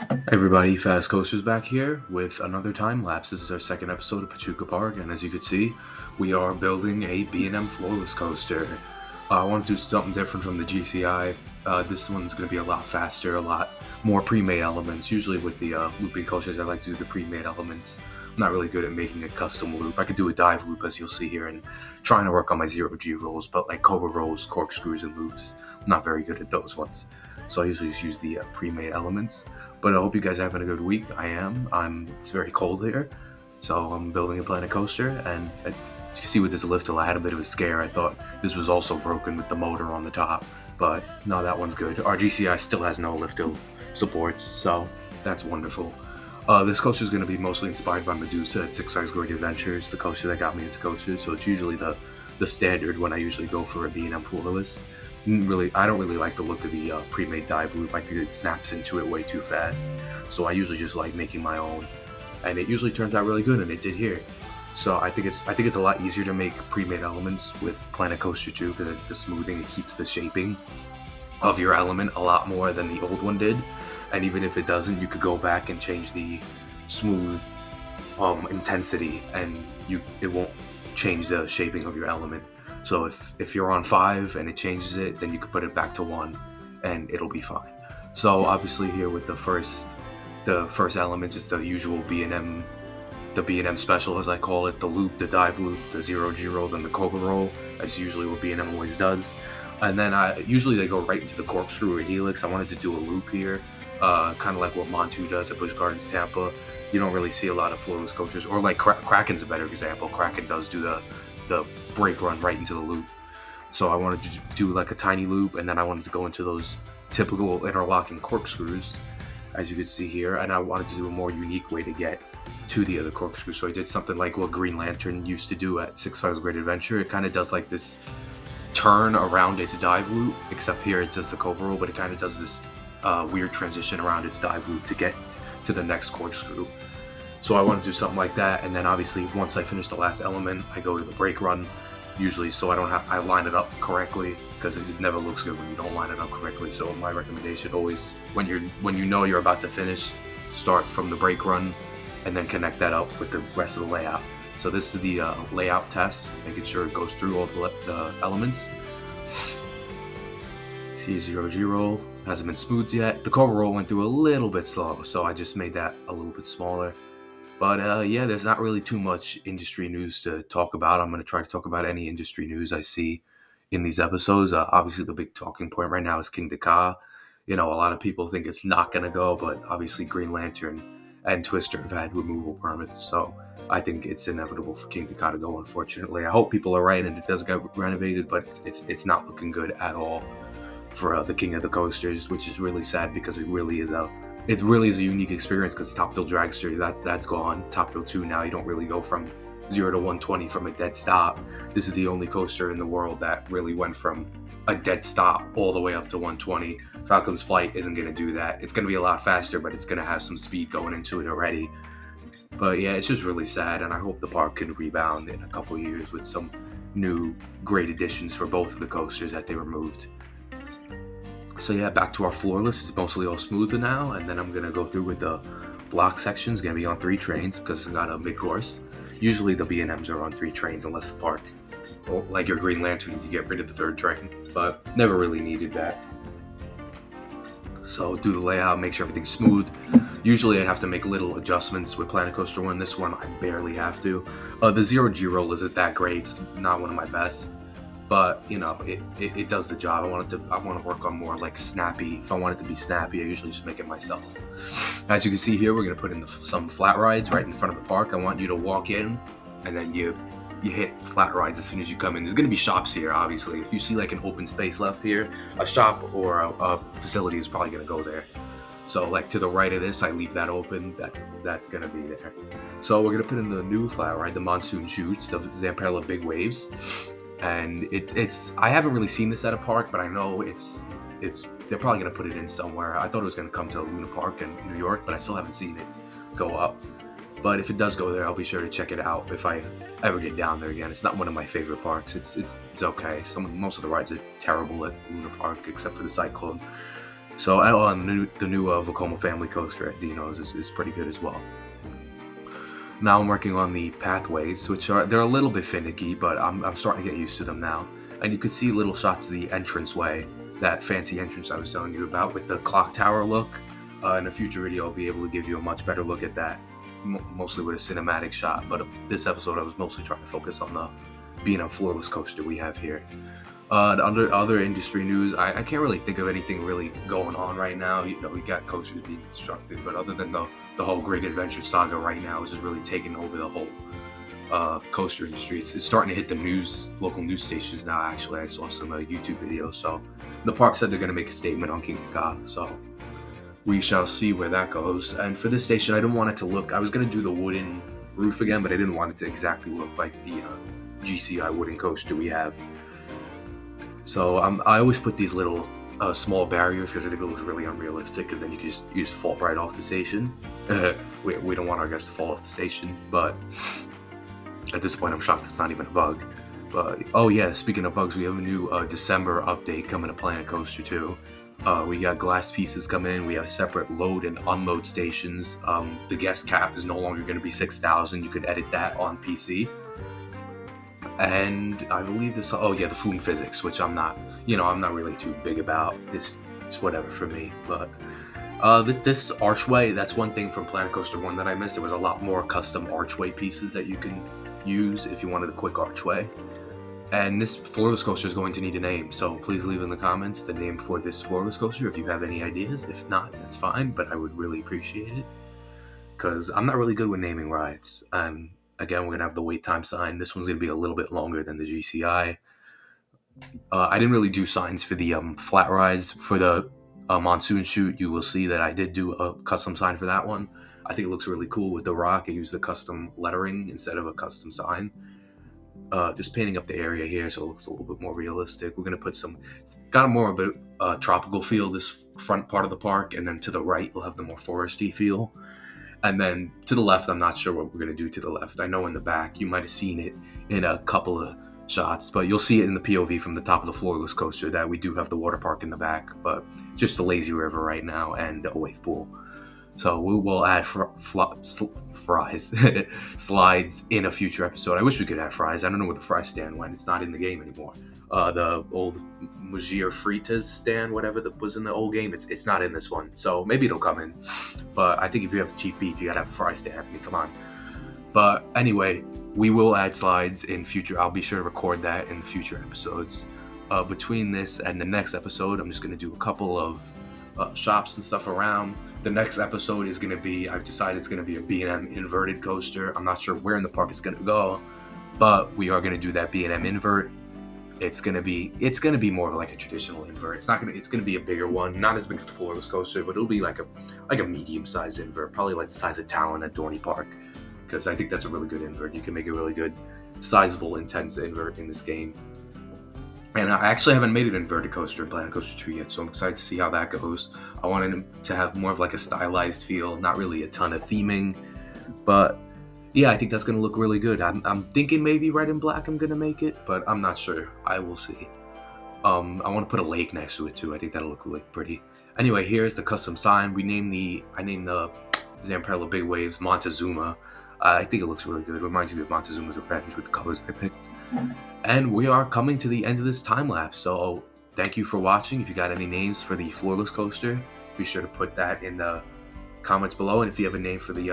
Hey everybody, Fast Coasters back here with another time lapse. This is our second episode of Pachuca Park, and as you can see, we are building a B&M Floorless coaster. I want to do something different from the GCI. This one's going to be a lot faster, a lot more pre-made elements. Usually with the looping coasters, I like to do the pre-made elements. I'm not really good at making a custom loop. I could do a dive loop, as you'll see here, and trying to work on my zero-G rolls, but like cobra rolls, corkscrews, and loops, I'm not very good at those ones. So I usually just use the pre-made elements. But I hope you guys are having a good week. I am. It's very cold here, so I'm building a planet coaster. And as you can see with this lift hill, I had a bit of a scare. I thought this was also broken with the motor on the top, but no, that one's good. Our GCI still has no lift hill supports, so that's wonderful. This coaster is going to be mostly inspired by Medusa at Six Flags Great Adventures, the coaster that got me into coasters. So it's usually the standard when I usually go for a B&M Floorless. I don't really like the look of the pre-made dive loop. I think it snaps into it way too fast. So I usually just like making my own, and it usually turns out really good, and it did here. So I think it's a lot easier to make pre-made elements with Planet Coaster 2 because the smoothing, it keeps the shaping of your element a lot more than the old one did. And even if it doesn't, you could go back and change the smooth intensity, and it won't change the shaping of your element. So if you're on 5 and it changes it, then you can put it back to 1 and it'll be fine. So obviously here with the first elements is the usual B&M, the B&M special as I call it, the loop, the dive loop, the zero-G roll, then the cobra roll, as usually what B&M always does. And then usually they go right into the corkscrew or helix. I wanted to do a loop here, kind of like what Montu does at Busch Gardens Tampa. You don't really see a lot of floorless coasters, or like Kraken's a better example. Kraken does do the brake run right into the loop. So I wanted to do like a tiny loop, and then I wanted to go into those typical interlocking corkscrews, as you can see here, and I wanted to do a more unique way to get to the other corkscrew. So I did something like what Green Lantern used to do at Six Flags Great Adventure. It kind of does like this turn around its dive loop, except here it does the cobra roll, but it kind of does this weird transition around its dive loop to get to the next corkscrew. So I want to do something like that, and then obviously once I finish the last element, I go to the brake run, usually, so I line it up correctly, because it never looks good when you don't line it up correctly. So my recommendation always, when you know you're about to finish, start from the brake run, and then connect that up with the rest of the layout. So this is the layout test, making sure it goes through all the elements. See, zero-G roll hasn't been smoothed yet. The cobra roll went through a little bit slow, so I just made that a little bit smaller. But yeah, there's not really too much industry news to talk about. I'm going to try to talk about any industry news I see in these episodes. Obviously, the big talking point right now is King Ka. A lot of people think it's not going to go, but obviously Green Lantern and Twister have had removal permits, so I think it's inevitable for King Ka to go, unfortunately. I hope people are right and it does get renovated, but it's not looking good at all for the King of the Coasters, which is really sad because it really is a unique experience, because Top Thrill Dragster, that's gone. Top Thrill 2 now, you don't really go from 0 to 120 from a dead stop. This is the only coaster in the world that really went from a dead stop all the way up to 120. Falcon's Flight isn't going to do that. It's going to be a lot faster, but it's going to have some speed going into it already. But yeah, it's just really sad, and I hope the park can rebound in a couple years with some new great additions for both of the coasters that they removed. So yeah, back to our floorless. It's mostly all smoother now, and then I'm going to go through with the block sections. Going to be on 3 trains because it's got a mid-course. Usually the B&Ms are on 3 trains unless the park, like your Green Lantern, you get rid of the 3rd train, but never really needed that. So do the layout, make sure everything's smooth. Usually I have to make little adjustments with Planet Coaster 1. This one I barely have to. The zero-G roll isn't that great. It's not one of my best. But it does the job. I want to work on more like snappy. If I want it to be snappy, I usually just make it myself. As you can see here, we're gonna put in some flat rides right in front of the park. I want you to walk in, and then you hit flat rides as soon as you come in. There's gonna be shops here, obviously. If you see like an open space left here, a shop or a facility is probably gonna go there. So like to the right of this, I leave that open. That's gonna be there. So we're gonna put in the new flat ride, the Monsoon Shoots, the Zamperla Big Waves. And I haven't really seen this at a park, but I know they're probably going to put it in somewhere. I thought it was going to come to Luna Park in New York, but I still haven't seen it go up. But if it does go there, I'll be sure to check it out if I ever get down there again. It's not one of my favorite parks. It's okay. Most of the rides are terrible at Luna Park, except for the Cyclone. So the new Vekoma family coaster at Dino's is pretty good as well. Now I'm working on the pathways, which they're a little bit finicky, but I'm starting to get used to them now. And you could see little shots of the entranceway, that fancy entrance I was telling you about with the clock tower look. In a future video, I'll be able to give you a much better look at that, mostly with a cinematic shot. But this episode, I was mostly trying to focus on the B&M Floorless coaster we have here. The other industry news, I can't really think of anything really going on right now. You know, we got coasters being constructed, but other than the whole Great Adventure saga right now, which is really taking over the whole coaster industry. It's starting to hit the local news stations now. Actually, I saw some YouTube videos. So the park said they're going to make a statement on King Ka. So we shall see where that goes. And for this station, I didn't want it to look. I was going to do the wooden roof again, but I didn't want it to exactly look like the GCI wooden coaster we have. So I always put these little small barriers because I think it looks really unrealistic, because then you just fall right off the station. we don't want our guests to fall off the station, but at this point I'm shocked it's not even a bug. But oh yeah, speaking of bugs, we have a new December update coming to Planet Coaster 2. We got glass pieces coming in. We have separate load and unload stations. The guest cap is no longer going to be 6,000. You could edit that on PC. And I believe the flume physics, which I'm not really too big about. It's whatever for me. But this archway, that's one thing from Planet Coaster 1 that I missed. There was a lot more custom archway pieces that you can use if you wanted a quick archway. And this floorless coaster is going to need a name, so please leave in the comments the name for this floorless coaster if you have any ideas. If not, that's fine, but I would really appreciate it, because I'm not really good with naming rides. And again, we're going to have the wait time sign. This one's going to be a little bit longer than the GCI. I didn't really do signs for the flat rides. For the monsoon chute, you will see that I did do a custom sign for that one. I think it looks really cool with the rock. I used the custom lettering instead of a custom sign. Just painting up the area here so it looks a little bit more realistic. We're going to put it's got a more of a tropical feel, this front part of the park, and then to the right you'll have the more foresty feel. And then to the left, I'm not sure what we're going to do to the left. I know in the back, you might have seen it in a couple of shots, but you'll see it in the POV from the top of the floorless coaster that we do have the water park in the back, but just a lazy river right now and a wave pool. So we will add fries, slides in a future episode. I wish we could add fries. I don't know where the fry stand went. It's not in the game anymore. The old Mugir Fritas stand, whatever that was in the old game, it's not in this one. So maybe it'll come in. But I think if you have cheap beef, you gotta have a fry stand. I mean, come on. But anyway, we will add slides in future. I'll be sure to record that in the future episodes. Between this and the next episode, I'm just gonna do a couple of shops and stuff around. The next episode is going to be, I've decided it's going to be a B&M inverted coaster. I'm not sure where in the park it's going to go, but we are going to do that B&M invert. It's going to be more of like a traditional invert. It's going to be a bigger one, not as big as the floorless coaster, but it'll be like a medium-sized invert, probably like the size of Talon at Dorney Park, because I think that's a really good invert. You can make a really good, sizable, intense invert in this game. And I actually haven't made an inverted coaster in Planet Coaster 2 yet, so I'm excited to see how that goes. I wanted it to have more of like a stylized feel, not really a ton of theming. But yeah, I think that's going to look really good. I'm thinking maybe red and black I'm going to make it, but I'm not sure. I will see. I want to put a lake next to it too. I think that'll look really pretty. Anyway, here's the custom sign. I named the Zamperla Big Waves Montezuma. I think it looks really good. It reminds me of Montezuma's Revenge with the colors I picked. And we are coming to the end of this time lapse, so thank you for watching. If you got any names for the floorless coaster, be sure to put that in the comments below. And if you have a name for the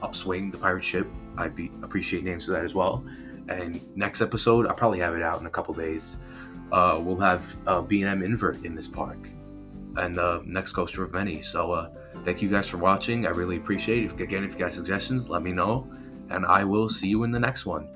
upswing, the pirate ship, I'd appreciate names for that as well. And next episode, I'll probably have it out in a couple days. We'll have B&M invert in this park, and the next coaster of many. So thank you guys for watching. I really appreciate it. If you got suggestions, let me know, and I will see you in the next one.